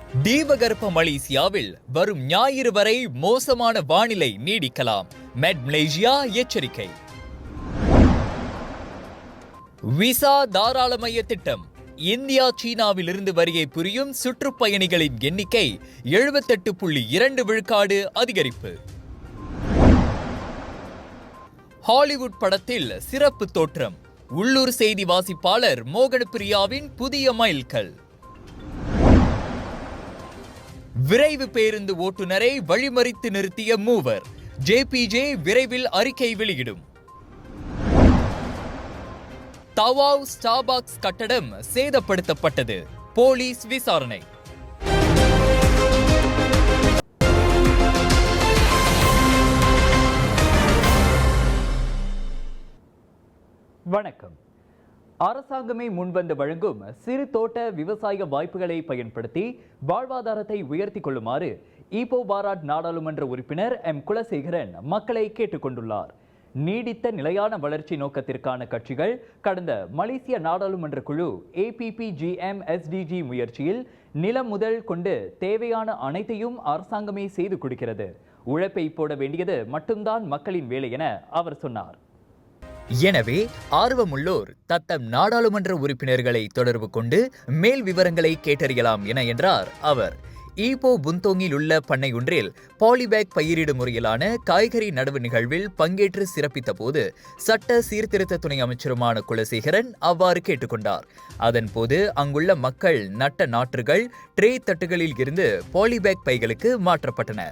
தீபகற்ப மலேசியாவில் வரும் ஞாயிறு வரை மோசமான வானிலை நீடிக்கலாம். மெட் மலேசியா எச்சரிக்கை. விசா தாராளமய திட்டம். இந்தியா சீனாவிலிருந்து வருகை புரியும் சுற்றுப்பயணிகளின் எண்ணிக்கை 78.2 விழுக்காடு அதிகரிப்பு. ஹாலிவுட் படத்தில் சிறப்பு தோற்றம். உள்ளூர் செய்தி வாசிப்பாளர் மோகனப்பிரியாவின் புதிய மைல்கல். விரைவு பேருந்து ஓட்டுநரை வழிமறித்து நிறுத்திய மூவர். ஜேபிஜே விரைவில் அறிக்கை வெளியிடும். தவாவ் ஸ்டார்பாக்ஸ் கட்டடம் சேதப்படுத்தப்பட்டது. போலீஸ் விசாரணை. வணக்கம். அரசாங்கமே முன்வந்து வழங்கும் சிறு தோட்ட விவசாய வாய்ப்புகளை பயன்படுத்தி வாழ்வாதாரத்தை உயர்த்தி கொள்ளுமாறு ஈப்போ பாராட் நாடாளுமன்ற உறுப்பினர் எம் குலசேகரன் மக்களை கேட்டுக்கொண்டுள்ளார். நீடித்த நிலையான வளர்ச்சி நோக்கத்திற்கான கட்சிகள் கடந்த மலேசிய நாடாளுமன்ற குழு APPGM-SDG முயற்சியில் நிலம் முதல் கொண்டு தேவையான அனைத்தையும் அரசாங்கமே செய்து கொடுக்கிறது. உழைப்பை போட வேண்டியது மட்டும்தான் மக்களின் வேலை என அவர் சொன்னார். எனவே ஆர்வமுள்ளோர் தத்தம் நாடாளுமன்ற உறுப்பினர்களை தொடர்பு கொண்டு மேல் விவரங்களை கேட்டறியலாம் என என்றார் அவர். ஈப்போ புந்தோங்கில் உள்ள பண்ணை ஒன்றில் பாலிபேக் பயிரிடு முறையிலான காய்கறி நடவு நிகழ்வில் பங்கேற்று சிறப்பித்த போது சட்ட சீர்திருத்த துணை அமைச்சருமான குலசேகரன் அவ்வாறு கேட்டுக்கொண்டார். அதன் போது அங்குள்ள மக்கள் நட்ட நாற்றுகள் ட்ரே தட்டுகளில் இருந்து பாலிபேக் பைகளுக்கு மாற்றப்பட்டன.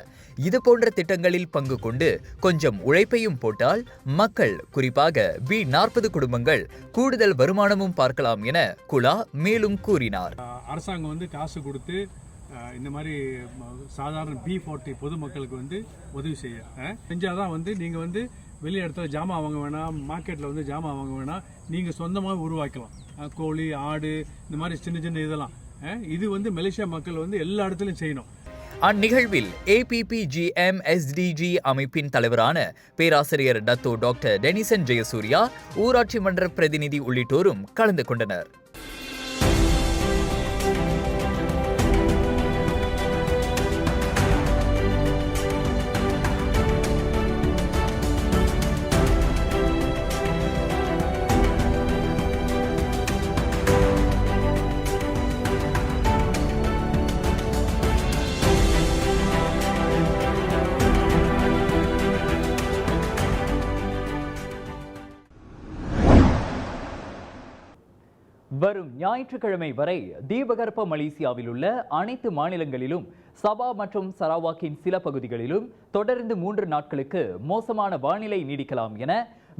இது போன்ற திட்டங்களில் பங்கு கொண்டு கொஞ்சம் உழைப்பையும் போட்டால் மக்கள், குறிப்பாக B40 குடும்பங்கள் கூடுதல் வருமானமும் பார்க்கலாம் என குலா மேலும் கூறினார். அரசாங்கம் காசு கொடுத்து இந்த மாதிரி சாதாரண B40 பொதுமக்களுக்கு உதவி செஞ்சாதான் நீங்கள் வெளி இடத்துல ஜாமான் வாங்க வேணாம், மார்க்கெட்டில் ஜாமான் வாங்க வேணாம், நீங்கள் சொந்தமாக உருவாக்கலாம். கோழி, ஆடு, இந்த மாதிரி சின்ன சின்ன இதெல்லாம் இது மலேசியா மக்கள் எல்லா இடத்துலையும் செய்யணும். அந்நிகழ்வில் APPGM-SDG அமைப்பின் தலைவரான பேராசிரியர் டத்தோ டாக்டர் டெனிசன் ஜெயசூர்யா, ஊராட்சி மன்ற பிரதிநிதி உள்ளிட்டோரும் கலந்து கொண்டனர். வரும் ஞாயிற்றுக்கிழமை வரை தீபகற்ப மலேசியாவில் உள்ள அனைத்து மாநிலங்களிலும் சபா மற்றும் சரவாக்கின் சில பகுதிகளிலும் தொடர்ந்து 3 நாட்களுக்கு மோசமான வானிலை நீடிக்கலாம் என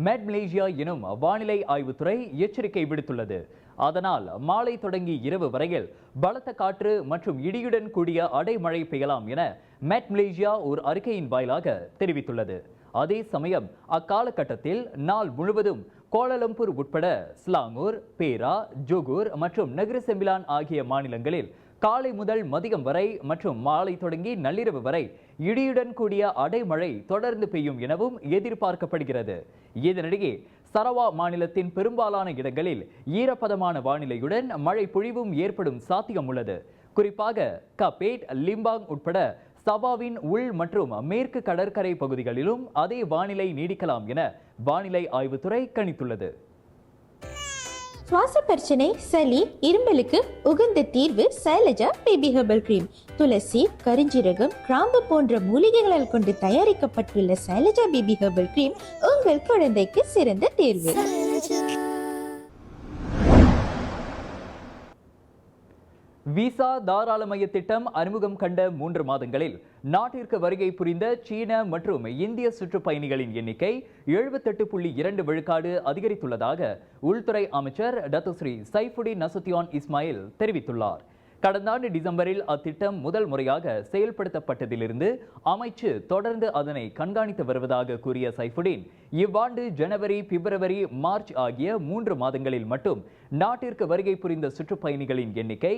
மெட் மலேசியா எனும் வானிலை ஆய்வுத்துறை எச்சரிக்கை விடுத்துள்ளது. அதனால் மாலை தொடங்கி இரவு வரையில் பலத்த காற்று மற்றும் இடியுடன் கூடிய அடைமழை பெய்யலாம் என மெட் மலேசியா ஒரு அறிக்கையின் வாயிலாக தெரிவித்துள்ளது. அதே சமயம் அக்காலகட்டத்தில் நாள் முழுவதும் கோலாலம்பூர் உட்பட ஸ்லாங்கூர், பேரா, ஜோகூர் மற்றும் நகர செம்பிலான் ஆகிய மாநிலங்களில் காலை முதல் மதியம் வரை மற்றும் மாலை தொடங்கி நள்ளிரவு வரை இடியுடன் கூடிய அடைமழை தொடர்ந்து பெய்யும் எனவும் எதிர்பார்க்கப்படுகிறது. இதனிடையே சரவா மாநிலத்தின் பெரும்பாலான இடங்களில் ஈரப்பதமான வானிலையுடன் மழை பொழிவும் ஏற்படும் சாத்தியம் உள்ளது. குறிப்பாக கபேட், லிம்பாங் உட்பட சபாவின் உள் மற்றும் மேற்கு கடற்கரை பகுதிகளிலும் அதே வானிலை நீடிக்கலாம் என வானிலை ஆய்வுத்துறை கணித்துள்ளது. சுவாச பிரச்சனை, சளி, இருமலுக்கு உகந்த தீர்வு சைலஜா பேபி ஹெர்பல் கிரீம். துளசி, கரிஞ்சீரகம், கிராம்பு போன்ற மூலிகைகளால் கொண்டு தயாரிக்கப்பட்டுள்ள சைலஜா பேபி ஹெர்பல் கிரீம் உங்கள் குழந்தைக்கு சிறந்த தேர்வு. விசா தாராளமய திட்டம் அறிமுகம் கண்ட 3 மாதங்களில் நாட்டிற்கு வருகை புரிந்த சீன மற்றும் இந்திய சுற்றுப்பயணிகளின் எண்ணிக்கை 78.2 விழுக்காடு அதிகரித்துள்ளதாக உள்துறை அமைச்சர் டத்தோஸ்ரீ சைஃபுடின் நசுத்தியான் இஸ்மாயில் தெரிவித்துள்ளார். கடந்த ஆண்டு டிசம்பரில் அத்திட்டம் முதல் முறையாக செயல்படுத்தப்பட்டதிலிருந்து அமைச்சு தொடர்ந்து அதனை கண்காணித்து வருவதாக கூறிய சைஃபுடின், இவ்வாண்டு ஜனவரி, பிப்ரவரி, மார்ச் ஆகிய 3 மாதங்களில் மட்டும் நாட்டிற்கு வருகை புரிந்த சுற்றுப்பயணிகளின் எண்ணிக்கை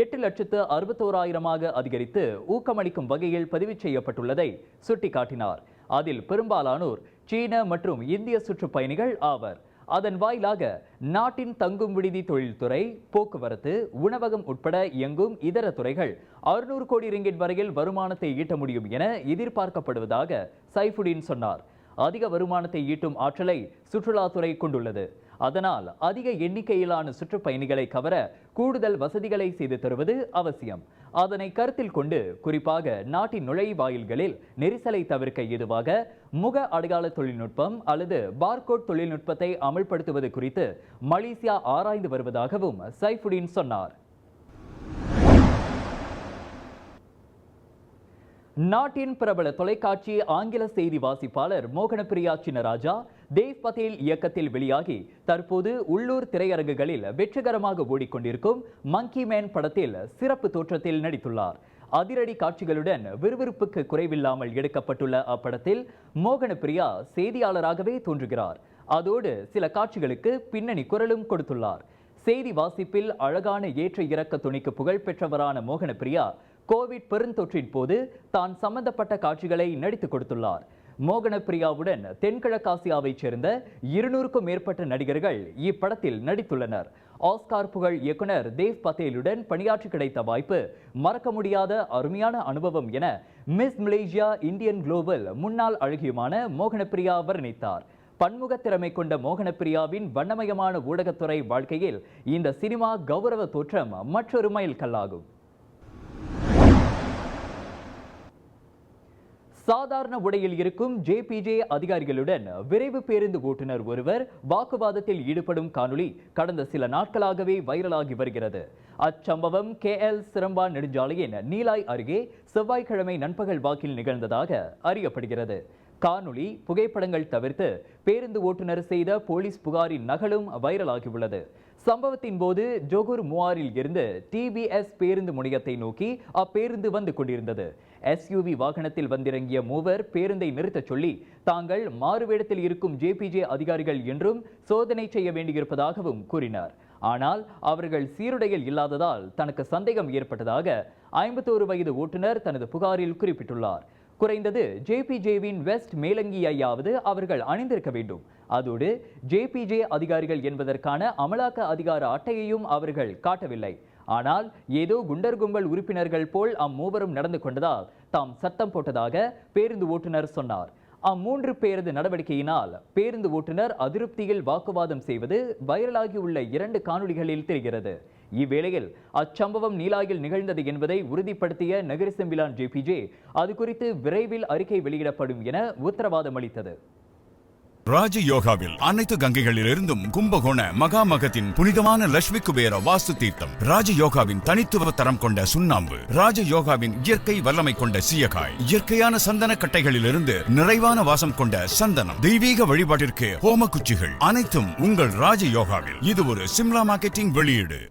8,61,000 அதிகரித்து ஊக்கமளிக்கும் வகையில் பதிவு செய்யப்பட்டுள்ளதை சுட்டிக்காட்டினார். அதில் பெரும்பாலானோர் சீன மற்றும் இந்திய சுற்றுப்பயணிகள் ஆவர். அதன் வாயிலாக நாட்டின் தங்கும் விடுதி தொழில்துறை, போக்குவரத்து, உணவகம் உட்பட இயங்கும் இதர துறைகள் 600 கோடி ரிங்கிட் வரையில் வருமானத்தை ஈட்ட முடியும் என எதிர்பார்க்கப்படுவதாக சைஃபுடீன் சொன்னார். அதிக வருமானத்தை ஈட்டும் ஆற்றலை சுற்றுலாத்துறை கொண்டுள்ளது. அதனால் அதிக எண்ணிக்கையிலான சுற்றுப்பயணிகளை கவர கூடுதல் வசதிகளை செய்து தருவது அவசியம். அதனை கருத்தில் கொண்டு குறிப்பாக நாட்டின் நுழைவாயில்களில் நெரிசலை தவிர்க்க ஏதுவாக முக அடையாள தொழில்நுட்பம் அல்லது பார்கோட் தொழில்நுட்பத்தை அமல்படுத்துவது குறித்து மலேசியா ஆராய்ந்து வருவதாகவும் சைஃபுடீன் சொன்னார். நாட்டின் பிரபல தொலைக்காட்சி ஆங்கில செய்தி வாசிப்பாளர் மோகனப்பிரியா சின்னராஜா தேவ் பதேல் இயக்கத்தில் வெளியாகி தற்போது உள்ளூர் திரையரங்குகளில் வெற்றிகரமாக ஓடிக்கொண்டிருக்கும் மங்கி மேன் படத்தில் சிறப்பு தோற்றத்தில் நடித்துள்ளார். அதிரடி காட்சிகளுடன் விறுவிறுப்புக்கு குறைவில்லாமல் எடுக்கப்பட்டுள்ள அப்படத்தில் மோகனப்பிரியா செய்தியாளராகவே தோன்றுகிறார். அதோடு சில காட்சிகளுக்கு பின்னணி குரலும் கொடுத்துள்ளார். செய்தி வாசிப்பில் அழகான ஏற்ற இறக்க துணிக்கு புகழ் பெற்றவரான மோகனப்பிரியா கோவிட் பெருந்தொற்றின் போது தான் சம்பந்தப்பட்ட காட்சிகளை நடித்துக் கொடுத்துள்ளார். மோகனப்பிரியாவுடன் தென்கிழக்காசியாவைச் சேர்ந்த 200க்கும் மேற்பட்ட நடிகர்கள் இப்படத்தில் நடித்துள்ளனர். ஆஸ்கார் புகழ் இயக்குனர் தேவ் பதேலுடன் பணியாற்றி கிடைத்த வாய்ப்பு மறக்க முடியாத அருமையான அனுபவம் என மிஸ் மலேசியா இந்தியன் குளோபல் முன்னாள் அழகியுமான மோகனப்பிரியா வர்ணித்தார். பன்முக திறமை கொண்ட மோகனப்பிரியாவின் வண்ணமயமான ஊடகத்துறை வாழ்க்கையில் இந்த சினிமா கௌரவ தோற்றம் மற்றொரு மைல்கல்லாகும். சாதாரண உடையில் இருக்கும் JPJ அதிகாரிகளுடன் விரைவு பேருந்து ஓட்டுநர் ஒருவர் வாக்குவாதத்தில் ஈடுபடும் காணொளி கடந்த சில நாட்களாகவே வைரலாகி வருகிறது. அச்சம்பவம் KL சிரம்பா நெடுஞ்சாலையின் நீலாய் அருகே செவ்வாய்க்கிழமை நண்பகல் வாக்கில் நிகழ்ந்ததாக அறியப்படுகிறது. காணொளி, புகைப்படங்கள் தவிர்த்து பேருந்து ஓட்டுநர் செய்த போலீஸ் புகாரின் நகலும் வைரலாகியுள்ளது. சம்பவத்தின் போது ஜோகூர் 3 இருந்து TBS பேருந்து முனையத்தை நோக்கி அப்பேருந்து வந்து கொண்டிருந்தது. SUV வாகனத்தில் வந்திறங்கிய மூவர் பேருந்தை நிறுத்தச் சொல்லி தாங்கள் மாறுவேடத்தில் இருக்கும் JPJ அதிகாரிகள் என்றும் சோதனை செய்ய வேண்டியிருப்பதாகவும் கூறினார். ஆனால் அவர்கள் சீருடையில் இல்லாததால் தனக்கு சந்தேகம் ஏற்பட்டதாக 51 வயது ஓட்டுநர் தனது புகாரில் குறிப்பிட்டுள்ளார். குறைந்தது JPJவின் வெஸ்ட் மேலங்கியாவது அவர்கள் அணிந்திருக்க வேண்டும். அதோடு JPJ அதிகாரிகள் என்பதற்கான அமலாக்க அதிகார அட்டையையும் அவர்கள் காட்டவில்லை. ஆனால் ஏதோ குண்டர் கும்பல் உறுப்பினர்கள் போல் அம்மூவரும் நடந்து கொண்டதால் தாம் சத்தம் போட்டதாக பேருந்து ஓட்டுநர் சொன்னார். அம்மூன்று பேரது நடவடிக்கையினால் பேருந்து ஓட்டுநர் அதிருப்தியில் வாக்குவாதம் செய்வது வைரலாகி உள்ள 2 காணொளிகளில் தெரிகிறது. இவ்வேளையில் அச்சம்பவம் நீலாயில் நிகழ்ந்தது என்பதை உறுதிப்படுத்திய நகரி செம்பிலான் JPJ அது குறித்து விரைவில் அறிக்கை வெளியிடப்படும் என உத்தரவாதம் அளித்தது. ராஜயோகாவில் அனைத்து கங்கைகளிலிருந்தும் கும்பகோண மகாமகத்தின் புனிதமான லட்சுமி குபேர வாஸ்து தீர்த்தம், ராஜயோகாவின் தனித்துவ தரம் கொண்ட சுண்ணாம்பு, ராஜயோகாவின் இயற்கை வல்லமை கொண்ட சீயக்காய், இயற்கையான சந்தன கட்டைகளிலிருந்து நிறைவான வாசம் கொண்ட சந்தனம், தெய்வீக வழிபாட்டிற்கு ஹோம குச்சிகள் அனைத்தும் உங்கள் ராஜயோகாவில். இது ஒரு சிம்லா மார்க்கெட்டிங் வெளியீடு.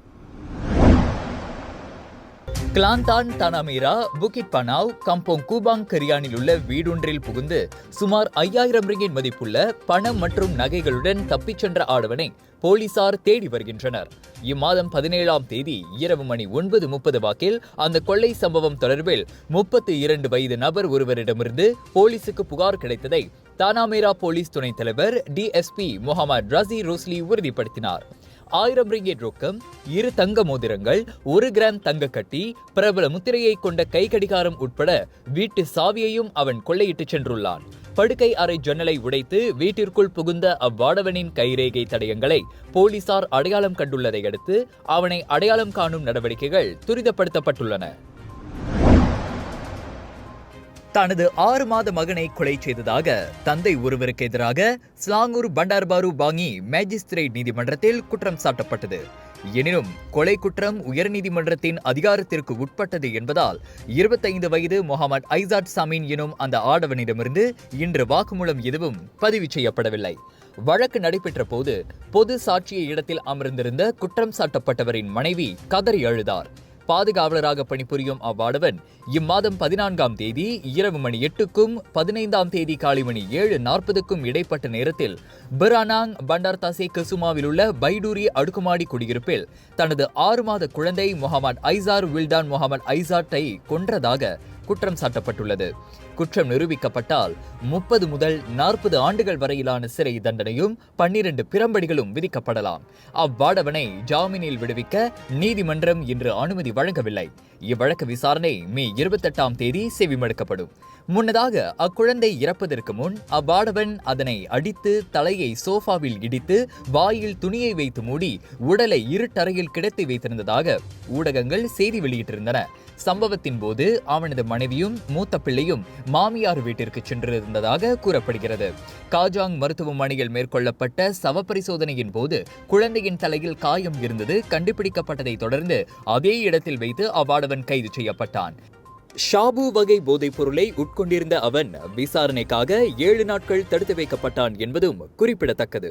கிளாந்தான் தனாமீரா புகிட் பனாவ் கம்போங் கூபாங் கரியானில் உள்ள வீடொன்றில் புகுந்து சுமார் 5000 ரிங்கிட் மதிப்புள்ள பணம் மற்றும் நகைகளுடன் தப்பிச் சென்ற ஆடவனை போலீசார் தேடி வருகின்றனர். இம்மாதம் 17ஆம் தேதி இரவு மணி 9:30 வாக்கில் அந்த கொள்ளை சம்பவம் தொடர்பில் 32 வயது நபர் ஒருவரிடமிருந்து போலீசுக்கு புகார் கிடைத்ததை தானாமேரா போலீஸ் துணைத் தலைவர் DSP முகமது ரசி ரோஸ்லி உறுதிப்படுத்தினார். 1000 ரிங்கிட் ரொக்கம், 2 தங்க மோதிரங்கள், 1 கிராம் தங்க கட்டி, பிரபல முத்திரையை கொண்ட கை கடிகாரம் உட்பட வீட்டு சாவியையும் அவன் கொள்ளையிட்டு சென்றுள்ளான். படுக்கை அறை ஜன்னலை உடைத்து வீட்டிற்குள் புகுந்த அவ்வாடவனின் கைரேகை தடயங்களை போலீசார் அடையாளம் கண்டுள்ளதை அடுத்து அவனை அடையாளம் காணும் நடவடிக்கைகள் துரிதப்படுத்தப்பட்டுள்ளன. தனது 6 மாத மகனை கொலை செய்ததாக தந்தை ஒருவருக்கு எதிராக ஸ்லாங்கூர் பண்டார்பாரு பாங்கி மேஜிஸ்திரேட் நீதிமன்றத்தில் குற்றம் சாட்டப்பட்டது. எனினும் கொலை குற்றம் உயர்நீதிமன்றத்தின் அதிகாரத்திற்கு உட்பட்டது என்பதால் 25 வயது முகமது ஐசாட் சாமின் எனும் அந்த ஆடவனிடமிருந்து இன்று வாக்குமூலம் எதுவும் பதிவு செய்யப்படவில்லை. வழக்கு நடைபெற்ற போது பொது சாட்சிய இடத்தில் அமர்ந்திருந்த குற்றம் சாட்டப்பட்டவரின் மனைவி கதறி அழுதார். பாதுகாவலராக பணிபுரியும் அவ்வாடவன் இம்மாதம் 14ஆம் தேதி இரவு மணி 8க்கும் 15ஆம் தேதி காலை மணி 7:40க்கும் இடைப்பட்ட நேரத்தில் பிரானாங் பண்டார்தாசே கசுமாவில் உள்ள பைடூரி அடுக்குமாடி குடியிருப்பில் தனது 6 மாத குழந்தை முகமது ஐசார் வில்டான் முகமது ஐசாட்டை கொன்றதாக குற்றம் சாட்டப்பட்டுள்ளது. குற்றம் நிரூபிக்கப்பட்டால் 30 முதல் 40 ஆண்டுகள் வரையிலான சிறை தண்டனையும் 12 பிரம்படிகளும் விதிக்கப்படலாம். அவ்வாடவனை ஜாமீனில் விடுவிக்க நீதிமன்றம் இன்று அனுமதி வழங்கவில்லை. இவ்வழக்கு விசாரணை மே 28ஆம் தேதி செவிமடுக்கப்படும். முன்னதாக அக்குழந்தை இறப்பதற்கு முன் அவ்வாடவன் அதனை அடித்து தலையை சோஃபாவில் இடித்து வாயில் துணியை வைத்து மூடி உடலை இருட்டறையில் கிடத்தி வைத்திருந்ததாக ஊடகங்கள் செய்தி வெளியிட்டிருந்தன. சம்பவத்தின் போது அவனது மனைவியும் மூத்த பிள்ளையும் மாமியார் வீட்டிற்கு சென்றிருந்ததாக கூறப்படுகிறது. காஜாங் மருத்துவமனையில் மேற்கொள்ளப்பட்ட சவப்பரிசோதனையின் போது குழந்தையின் தலையில் காயம் இருந்தது கண்டுபிடிக்கப்பட்டதை தொடர்ந்து அதே இடத்தில் வைத்து அவ்வாடவன் கைது செய்யப்பட்டான். ஷாபு வகை போதைப் பொருளை உட்கொண்டிருந்த அவன் விசாரணைக்காக 7 நாட்கள் தடுத்து வைக்கப்பட்டான் என்பதும் குறிப்பிடத்தக்கது.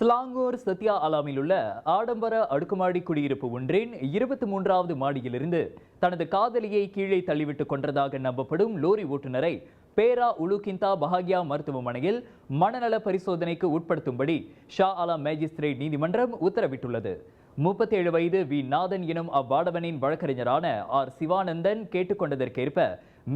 ஸ்லாங்கூர் சத்யா அலாமில் உள்ள ஆடம்பர அடுக்குமாடி குடியிருப்பு ஒன்றின் 23வது மாடியிலிருந்து தனது காதலியை கீழே தள்ளிவிட்டு கொன்றதாக நம்பப்படும் லோரி ஓட்டுநரை பேரா உலுகிந்தா பஹாகியா மருத்துவமனையில் மனநல பரிசோதனைக்கு உட்படுத்தும்படி ஷா ஆலம் மேஜிஸ்திரேட் நீதிமன்றம் உத்தரவிட்டுள்ளது. 37 வயது வி நாதன் எனும் அவ்வாடவனின் வழக்கறிஞரான ஆர் சிவானந்தன் கேட்டுக்கொண்டதற்கேற்ப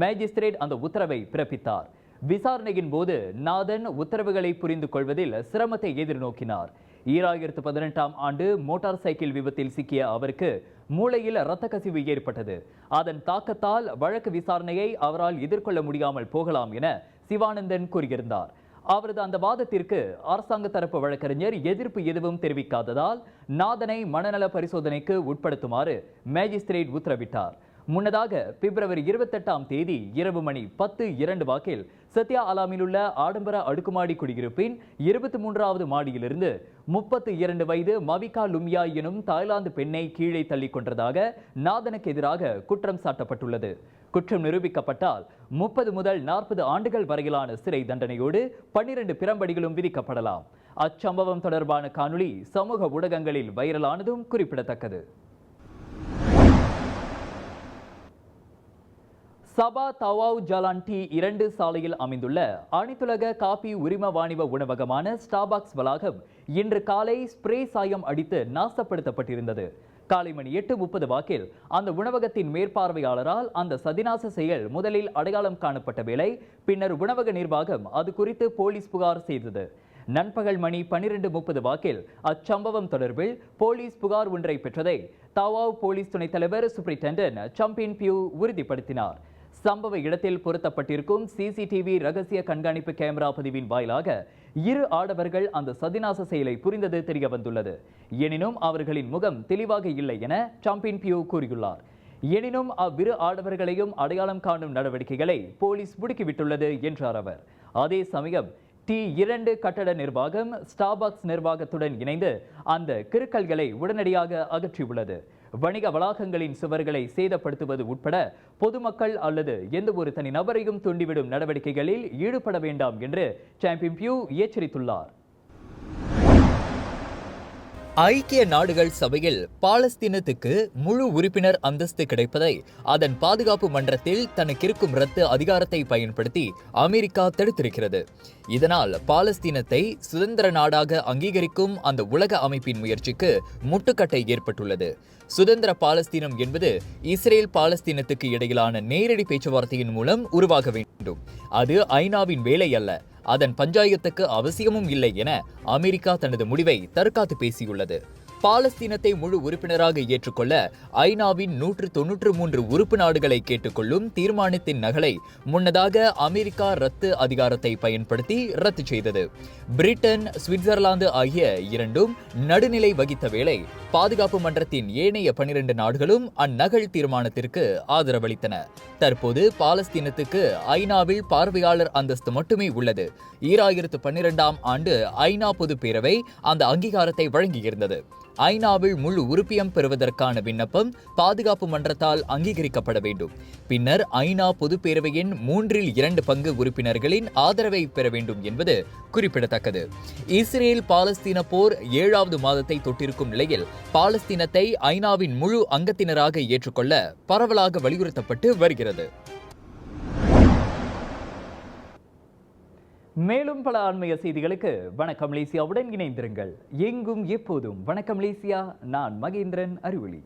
மேஜிஸ்திரேட் அந்த உத்தரவை பிறப்பித்தார். விசாரணையின் போது நாதன் உத்தரவுகளை புரிந்து கொள்வதில் சிரமத்தை எதிர்நோக்கினார். 2018ஆம் ஆண்டு மோட்டார் சைக்கிள் விபத்தில் சிக்கிய அவருக்கு மூளையில் இரத்த கசிவு ஏற்பட்டது. அதன் தாக்கத்தால் வழக்கு விசாரணையை அவரால் எதிர்கொள்ள முடியாமல் போகலாம் என சிவானந்தன் கூறியிருந்தார். அவரது அந்த வாதத்திற்கு அரசாங்க தரப்பு வழக்கறிஞர் எதிர்ப்பு எதுவும் தெரிவிக்காததால் நாதனை மனநல பரிசோதனைக்கு உட்படுத்துமாறு மேஜிஸ்திரேட் உத்தரவிட்டார். முன்னதாக பிப்ரவரி 28ஆம் தேதி இரவு மணி 10:02 வாக்கில் சத்யா அலாமில் உள்ள ஆடம்பர அடுக்குமாடி குடியிருப்பின் 23வது மாடியிலிருந்து 32 வயது மவிகா லுமியா எனும் தாய்லாந்து பெண்ணை கீழே தள்ளி கொன்றதாக நாதனுக்கு எதிராக குற்றம் சாட்டப்பட்டுள்ளது. குற்றம் நிரூபிக்கப்பட்டால் 30 முதல் 40 ஆண்டுகள் வரையிலான சிறை தண்டனையோடு 12 பிரம்படிகளும் விதிக்கப்படலாம். அச்சம்பவம் தொடர்பான காணொளி சமூக ஊடகங்களில் வைரலானதும் குறிப்பிடத்தக்கது. சபா தவாவ் ஜலான் டி 2 சாலையில் அமைந்துள்ள அனைத்துலக காபி உரிம வாணிப உணவகமான ஸ்டார்பாக்ஸ் வளாகம் இன்று காலை ஸ்ப்ரே சாயம் அடித்து நாசப்படுத்தப்பட்டிருந்தது. காலை மணி 8:30 வாக்கில் அந்த உணவகத்தின் மேற்பார்வையாளரால் அந்த சதிநாச செயல் முதலில் அடையாளம் காணப்பட்ட வேளை பின்னர் உணவக நிர்வாகம் அது குறித்து போலீஸ் புகார் செய்தது. நண்பகல் மணி 12:30 வாக்கில் அச்சம்பவம் தொடர்பில் போலீஸ் புகார் ஒன்றை பெற்றதை தவாவ் போலீஸ் துணைத் தலைவர் சூப்பரிண்டென்டென்ட் சம்பின் பியூ உறுதிப்படுத்தினார். சம்பவ இடத்தில் பொருத்தப்பட்டிருக்கும் சிசிடிவி ரகசிய கண்காணிப்பு கேமரா பதிவின் வாயிலாக 2 ஆடவர்கள் அந்த சதிநாச செயலை புரிந்தது தெரிய வந்துள்ளது. எனினும் அவர்களின் முகம் தெளிவாக இல்லை என சம்பின் பியூ கூறியுள்ளார். எனினும் அவ்விரு ஆடவர்களையும் அடையாளம் காணும் நடவடிக்கைகளை போலீஸ் முடுக்கிவிட்டுள்ளது என்றார் அவர். அதே சமயம் T2 கட்டட நிர்வாகம் ஸ்டார்பாக்ஸ் நிர்வாகத்துடன் இணைந்து அந்த கிறுக்கல்களை உடனடியாக அகற்றியுள்ளது. வணிக வளாகங்களின் சுவர்களை சேதப்படுத்துவது உட்பட பொதுமக்கள் அல்லது எந்த ஒரு தனி நபரையும் தூண்டிவிடும் நடவடிக்கைகளில் ஈடுபட வேண்டாம் என்று சாம்பியன் பியூ எச்சரித்துள்ளார். ஐக்கிய நாடுகள் சபையில் பாலஸ்தீனத்துக்கு முழு உறுப்பினர் அந்தஸ்து கிடைப்பதை அதன் பாதுகாப்பு மன்றத்தில் தனக்கிருக்கும் ரத்து அதிகாரத்தை பயன்படுத்தி அமெரிக்கா தடுத்திருக்கிறது. இதனால் பாலஸ்தீனத்தை சுதந்திர நாடாக அங்கீகரிக்கும் அந்த உலக அமைப்பின் முயற்சிக்கு முட்டுக்கட்டை ஏற்பட்டுள்ளது. சுதந்திர பாலஸ்தீனம் என்பது இஸ்ரேல் பாலஸ்தீனத்துக்கு இடையிலான நேரடி பேச்சுவார்த்தையின் மூலம் உருவாக வேண்டும். அது ஐநாவின் வேலை அல்ல, அதன் பஞ்சாயத்துக்கு அவசியமும் இல்லை என அமெரிக்கா தனது முடிவை தற்காத்து பேசியுள்ளது. பாலஸ்தீனத்தை முழு உறுப்பினராக ஏற்றுக்கொள்ள ஐநாவின் 193 உறுப்பு நாடுகளை கேட்டுக்கொள்ளும் தீர்மானத்தின் நகலை முன்னதாக அமெரிக்கா ரத்து அதிகாரத்தை பயன்படுத்தி ரத்து செய்தது. பிரிட்டன், சுவிட்சர்லாந்து ஆகிய இரண்டும் நடுநிலை வகித்த வேளை பாதுகாப்பு மன்றத்தின் ஏனைய 12 நாடுகளும் அந்நகல் தீர்மானத்திற்கு ஆதரவளித்தன. தற்போது பாலஸ்தீனத்துக்கு ஐநாவில் பார்வையாளர் அந்தஸ்து மட்டுமே உள்ளது. 2012ஆம் ஆண்டு ஐநா பொதுப் பேரவை அந்த அங்கீகாரத்தை வழங்கியிருந்தது. ஐநாவில் முழு உறுப்பியம் பெறுவதற்கான விண்ணப்பம் பாதுகாப்பு மன்றத்தால் அங்கீகரிக்கப்பட வேண்டும். பின்னர் ஐநா பொதுப்பேரவையின் 3/2 பங்கு உறுப்பினர்களின் ஆதரவை பெற வேண்டும் என்பது குறிப்பிடத்தக்கது. இஸ்ரேல் பாலஸ்தீன போர் 7வது மாதத்தை தொட்டிருக்கும் நிலையில் பாலஸ்தீனத்தை ஐநாவின் முழு அங்கத்தினராக ஏற்றுக்கொள்ள பரவலாக வலியுறுத்தப்பட்டு வருகிறது. மேலும் பல ஆன்மீக செய்திகளுக்கு வணக்கம் மலேசியாவுடன் இணைந்திருங்கள். எங்கும் எப்போதும் வணக்கம் மலேசியா. நான் மகேந்திரன் அறிவொளி.